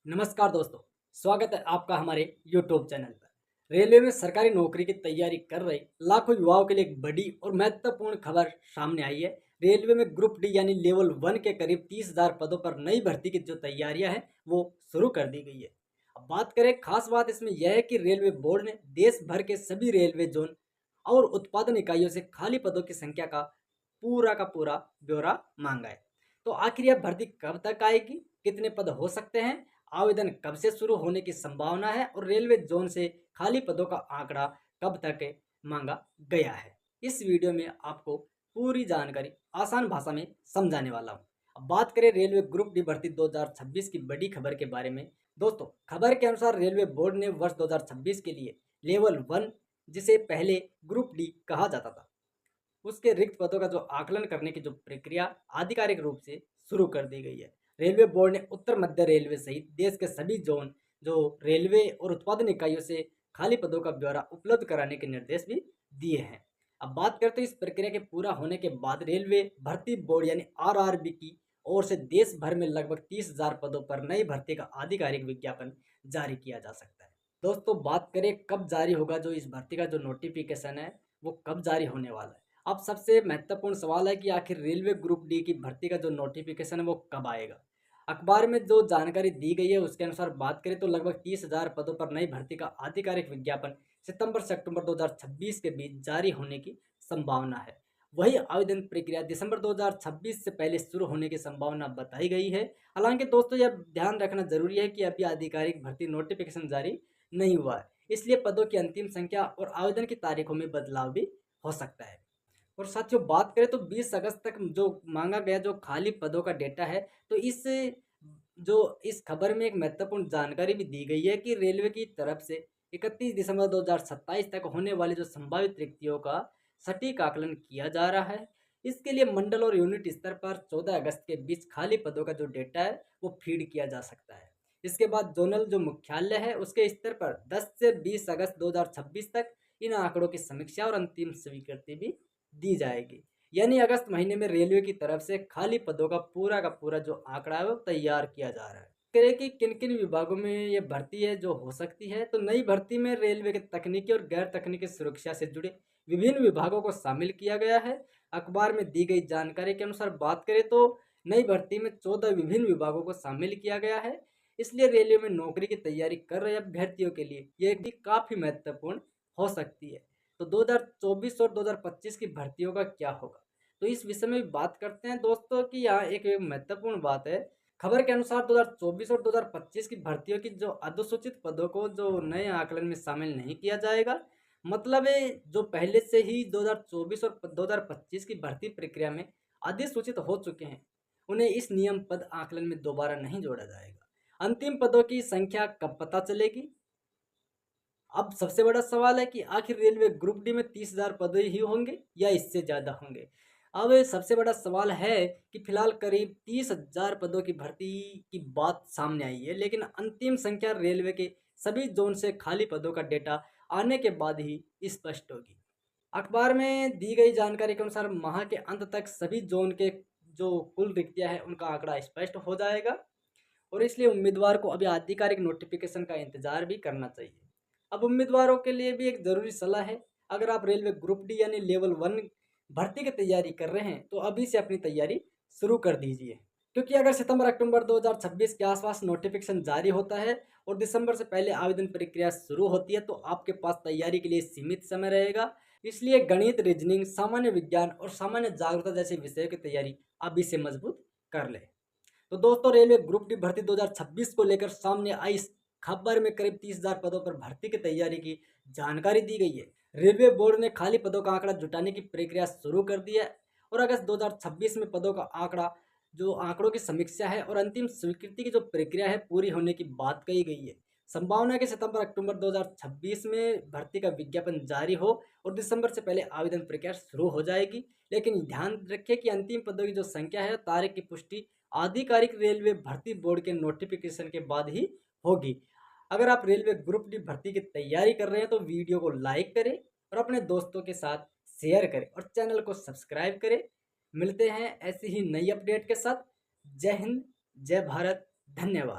नमस्कार दोस्तों, स्वागत है आपका हमारे YouTube चैनल पर। रेलवे में सरकारी नौकरी की तैयारी कर रहे लाखों युवाओं के लिए एक बड़ी और महत्वपूर्ण खबर सामने आई है। रेलवे में ग्रुप डी यानी लेवल 1 के करीब 30,000 पदों पर नई भर्ती की जो तैयारियां हैं वो शुरू कर दी गई है। अब बात करें, खास बात इसमें यह है कि रेलवे बोर्ड ने देश भर के सभी रेलवे जोन और उत्पादन इकाइयों से खाली पदों की संख्या का पूरा ब्यौरा मांगा है। तो आखिर यह भर्ती कब तक आएगी, कितने पद हो सकते हैं, आवेदन कब से शुरू होने की संभावना है और रेलवे जोन से खाली पदों का आंकड़ा कब तक मांगा गया है। इस वीडियो में आपको पूरी जानकारी आसान भाषा में समझाने वाला हूँ। अब बात करें रेलवे ग्रुप डी भर्ती 2026 की बड़ी खबर के बारे में। दोस्तों, खबर के अनुसार रेलवे बोर्ड ने वर्ष 2026 के लिए लेवल 1, जिसे पहले ग्रुप डी कहा जाता था, उसके रिक्त पदों का जो आकलन करने की जो प्रक्रिया आधिकारिक रूप से शुरू कर दी गई है। रेलवे बोर्ड ने उत्तर मध्य रेलवे सहित देश के सभी जोन जो रेलवे और उत्पादन इकाइयों से खाली पदों का ब्यौरा उपलब्ध कराने के निर्देश भी दिए हैं। अब बात करते हैं इस प्रक्रिया के पूरा होने के बाद रेलवे भर्ती बोर्ड यानी आरआरबी की ओर से देश भर में लगभग 30,000 पदों पर नई भर्ती का आधिकारिक विज्ञापन जारी किया जा सकता है। दोस्तों, बात करें कब जारी होगा, जो इस भर्ती का जो नोटिफिकेशन है वो कब जारी होने वाला है। अब सबसे महत्वपूर्ण सवाल है कि आखिर रेलवे ग्रुप डी की भर्ती का जो नोटिफिकेशन है वो कब आएगा। अखबार में जो जानकारी दी गई है उसके अनुसार बात करें तो लगभग 30,000 पदों पर नई भर्ती का आधिकारिक विज्ञापन सितंबर से अक्टूबर 2026 के बीच जारी होने की संभावना है। वही आवेदन प्रक्रिया दिसंबर 2026 से पहले शुरू होने की संभावना बताई गई है। हालांकि दोस्तों, यह ध्यान रखना जरूरी है कि अभी आधिकारिक भर्ती नोटिफिकेशन जारी नहीं हुआ है, इसलिए पदों की अंतिम संख्या और आवेदन की तारीखों में बदलाव भी हो सकता है। और साथियों, बात करें तो 20 अगस्त तक जो मांगा गया जो खाली पदों का डेटा है, तो इस खबर में एक महत्वपूर्ण जानकारी भी दी गई है कि रेलवे की तरफ से 31 दिसंबर 2027 तक होने वाली जो संभावित रिक्तियों का सटीक आकलन किया जा रहा है। इसके लिए मंडल और यूनिट स्तर पर 14 अगस्त के बीच खाली पदों का जो डेटा है वो फीड किया जा सकता है। इसके बाद जोनल जो मुख्यालय है उसके स्तर पर 10 से 20 अगस्त 2026 तक इन आंकड़ों की समीक्षा और अंतिम स्वीकृति भी दी जाएगी। यानी अगस्त महीने में रेलवे की तरफ से खाली पदों का पूरा जो आंकड़ा है वो तैयार किया जा रहा है। करें कि किन किन विभागों में ये भर्ती है जो हो सकती है, तो नई भर्ती में रेलवे के तकनीकी और गैर तकनीकी सुरक्षा से जुड़े विभिन्न विभागों को शामिल किया गया है। अखबार में दी गई जानकारी के अनुसार बात करें तो नई भर्ती में 14 विभिन्न विभागों को शामिल किया गया है। इसलिए रेलवे में नौकरी की तैयारी कर रहे अभ्यर्थियों के लिए ये भी काफी महत्वपूर्ण हो सकती है। तो 2024 और 2025 की भर्तियों का क्या होगा, तो इस विषय में भी बात करते हैं दोस्तों। कि यहाँ एक महत्वपूर्ण बात है। खबर के अनुसार 2024 और 2025 की भर्तियों की जो अधिसूचित पदों को जो नए आकलन में शामिल नहीं किया जाएगा। मतलब है, जो पहले से ही 2024 और 2025 की भर्ती प्रक्रिया में अधिसूचित हो चुके हैं, उन्हें इस नियम पद आकलन में दोबारा नहीं जोड़ा जाएगा। अंतिम पदों की संख्या कब पता चलेगी। अब सबसे बड़ा सवाल है कि आखिर रेलवे ग्रुप डी में 30,000 पद ही होंगे या इससे ज़्यादा होंगे। अब सबसे बड़ा सवाल है कि फिलहाल करीब 30,000 पदों की भर्ती की बात सामने आई है, लेकिन अंतिम संख्या रेलवे के सभी जोन से खाली पदों का डेटा आने के बाद ही स्पष्ट होगी। अखबार में दी गई जानकारी के अनुसार माह के अंत तक सभी जोन के जो कुल रिक्तियां हैं उनका आंकड़ा स्पष्ट हो जाएगा, और इसलिए उम्मीदवार को अभी आधिकारिक नोटिफिकेशन का इंतजार भी करना चाहिए। अब उम्मीदवारों के लिए भी एक ज़रूरी सलाह है। अगर आप रेलवे ग्रुप डी यानी लेवल 1 भर्ती की तैयारी कर रहे हैं तो अभी से अपनी तैयारी शुरू कर दीजिए, क्योंकि अगर सितंबर अक्टूबर 2026 के आसपास नोटिफिकेशन जारी होता है और दिसंबर से पहले आवेदन प्रक्रिया शुरू होती है तो आपके पास तैयारी के लिए सीमित समय रहेगा। इसलिए गणित, रीजनिंग, सामान्य विज्ञान और सामान्य जागरूकता जैसे विषयों की तैयारी अभी से मजबूत कर ले। तो दोस्तों, रेलवे ग्रुप डी भर्ती 2026 को लेकर सामने आई इस खबर में करीब 30,000 पदों पर भर्ती की तैयारी की जानकारी दी गई है। रेलवे बोर्ड ने खाली पदों का आंकड़ा जुटाने की प्रक्रिया शुरू कर दी है और अगस्त 2026 में पदों का आंकड़ों की समीक्षा है और अंतिम स्वीकृति की जो प्रक्रिया है पूरी होने की बात कही गई है। संभावना है कि सितंबर अक्टूबर 2026 में भर्ती का विज्ञापन जारी हो और दिसंबर से पहले आवेदन प्रक्रिया शुरू हो जाएगी। लेकिन ध्यान रखें कि अंतिम पदों की जो संख्या है तारीख की पुष्टि आधिकारिक रेलवे भर्ती बोर्ड के नोटिफिकेशन के बाद ही होगी। अगर आप रेलवे ग्रुप डी भर्ती की तैयारी कर रहे हैं तो वीडियो को लाइक करें और अपने दोस्तों के साथ शेयर करें और चैनल को सब्सक्राइब करें। मिलते हैं ऐसी ही नई अपडेट के साथ। जय हिंद, जय भारत, धन्यवाद।